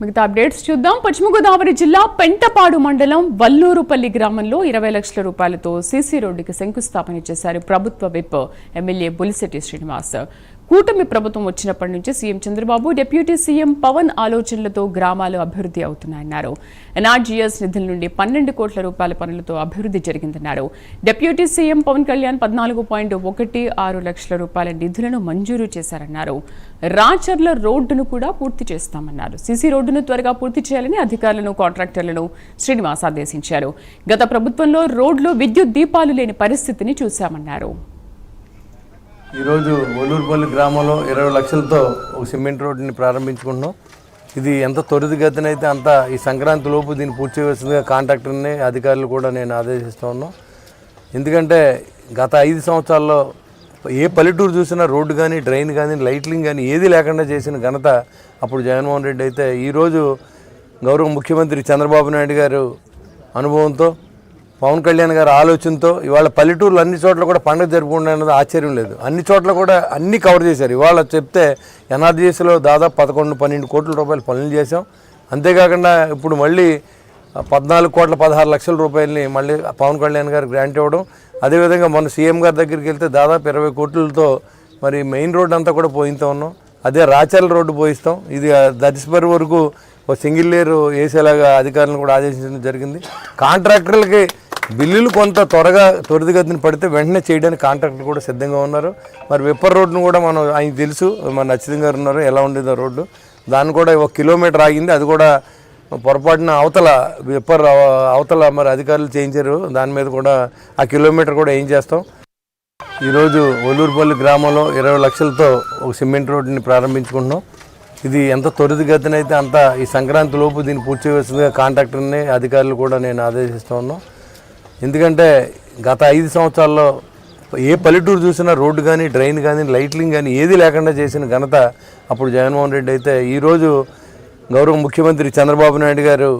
మిగతా అప్డేట్స్ చూద్దాం. పశ్చిమ గోదావరి జిల్లా పెంటపాడు మండలం వల్లూరుపల్లి గ్రామంలో 20 లక్షల రూపాయలతో సీసీ రోడ్డుకి శంకుస్థాపన చేశారు ప్రభుత్వ విప్ ఎమ్మెల్యే బులిశెట్టి శ్రీనివాస్. కూటమి ప్రభుత్వం వచ్చినప్పటి నుంచి CM Chandrababu, deputy CM Pavan ఆలోచనలతో గ్రామాలు అభివృద్ధి అవుతున్నాయన్నారు. ఎన్ఆర్జీఎస్ నిధుల నుండి 12 కోట్ల రూపాయల పనులతో అభివృద్ధి జరిగిందన్నారు. డిప్యూటీ సీఎం పవన్ కళ్యాణ్ 14.16 లక్షల రూపాయల నిధులను మంజూరు చేశారన్నారు. రాచర్ల రోడ్డును కూడా పూర్తి చేస్తామన్నారు. సీసీ రోడ్డును త్వరగా పూర్తి చేయాలని అధికారులను, కాంట్రాక్టర్లను శ్రీనివాస్ ఆదేశించారు. గత ప్రభుత్వంలో రోడ్లు, విద్యుత్ దీపాలు లేని పరిస్థితిని చూశామన్నారు. ఈరోజు వల్లూరుపల్లి గ్రామంలో 20 లక్షలతో ఒక సిమెంట్ రోడ్డుని ప్రారంభించుకుంటున్నాం. ఇది ఎంత త్వరితగతిన అయితే అంత ఈ సంక్రాంతి లోపు దీన్ని పూర్తి చేయవలసిందిగా కాంట్రాక్టర్ని, అధికారులు కూడా నేను ఆదేశిస్తూ ఉన్నాం. ఎందుకంటే గత 5 సంవత్సరాల్లో ఏ పల్లెటూరు చూసినా రోడ్డు కానీ, డ్రైన్ కానీ, లైట్లింగ్ కానీ ఏది లేకుండా చేసిన ఘనత అప్పుడు జగన్మోహన్ రెడ్డి అయితే, ఈరోజు గౌరవ ముఖ్యమంత్రి చంద్రబాబు నాయుడు గారు అనుభవంతో, పవన్ కళ్యాణ్ గారి ఆలోచనతో ఇవాళ పల్లెటూరులో అన్ని చోట్ల కూడా పండుగ జరుపుకుంటున్నది ఆశ్చర్యం లేదు. అన్ని చోట్ల కూడా అన్నీ కవర్ చేశారు. ఇవాళ చెప్తే ఎన్ఆర్జీఎస్లో దాదాపు 11-12 కోట్ల రూపాయలు పనులు చేశాం. అంతేకాకుండా ఇప్పుడు మళ్ళీ 14 కోట్ల 16 లక్షల రూపాయలని మళ్ళీ పవన్ కళ్యాణ్ గారు గ్రాంట్ ఇవ్వడం. అదేవిధంగా మన సీఎం గారి దగ్గరికి వెళ్తే దాదాపు 20 కోట్లతో మరి మెయిన్ రోడ్ అంతా కూడా పోయిస్తూ ఉన్నాం. అదే రాచర్ల రోడ్డు పోయిస్తాం. ఇది దర్శపరి వరకు ఒక సింగిల్ లేయర్ వేసేలాగా అధికారులను కూడా ఆదేశించడం జరిగింది. కాంట్రాక్టర్లకి బిల్లులు కొంత త్వరితగతిని పడితే వెంటనే చేయడానికి కాంట్రాక్టర్లు కూడా సిద్ధంగా ఉన్నారు. మరి విప్పర్ రోడ్డును కూడా మనం ఆయనకు తెలుసు, మన నచ్చితం గారు ఉన్నారు ఎలా ఉండేదో రోడ్డు, దాన్ని కూడా 1 కిలోమీటర్ ఆగింది. అది కూడా పొరపాటున అవతల మరి అధికారులు చేయించారు. దాని మీద కూడా ఆ కిలోమీటర్ కూడా ఏం చేస్తాం. ఈరోజు వల్లూరుపల్లి గ్రామంలో 20 లక్షలతో ఒక సిమెంట్ రోడ్డుని ప్రారంభించుకుంటున్నాం. ఇది ఎంత త్వరితగతిన అయితే అంత ఈ సంక్రాంతి లోపు దీన్ని పూర్తి చేయవలసిందిగా కాంట్రాక్టర్ని, అధికారులు కూడా నేను ఆదేశిస్తూ ఉన్నాం. ఎందుకంటే గత 5 సంవత్సరాల్లో ఏ పల్లెటూరు చూసినా రోడ్డు కానీ, డ్రైన్ కానీ, లైట్లింగ్ కానీ ఏది లేకుండా చేసిన ఘనత అప్పుడు జగన్మోహన్ రెడ్డి అయితే, ఈరోజు గౌరవ ముఖ్యమంత్రి చంద్రబాబు నాయుడు గారు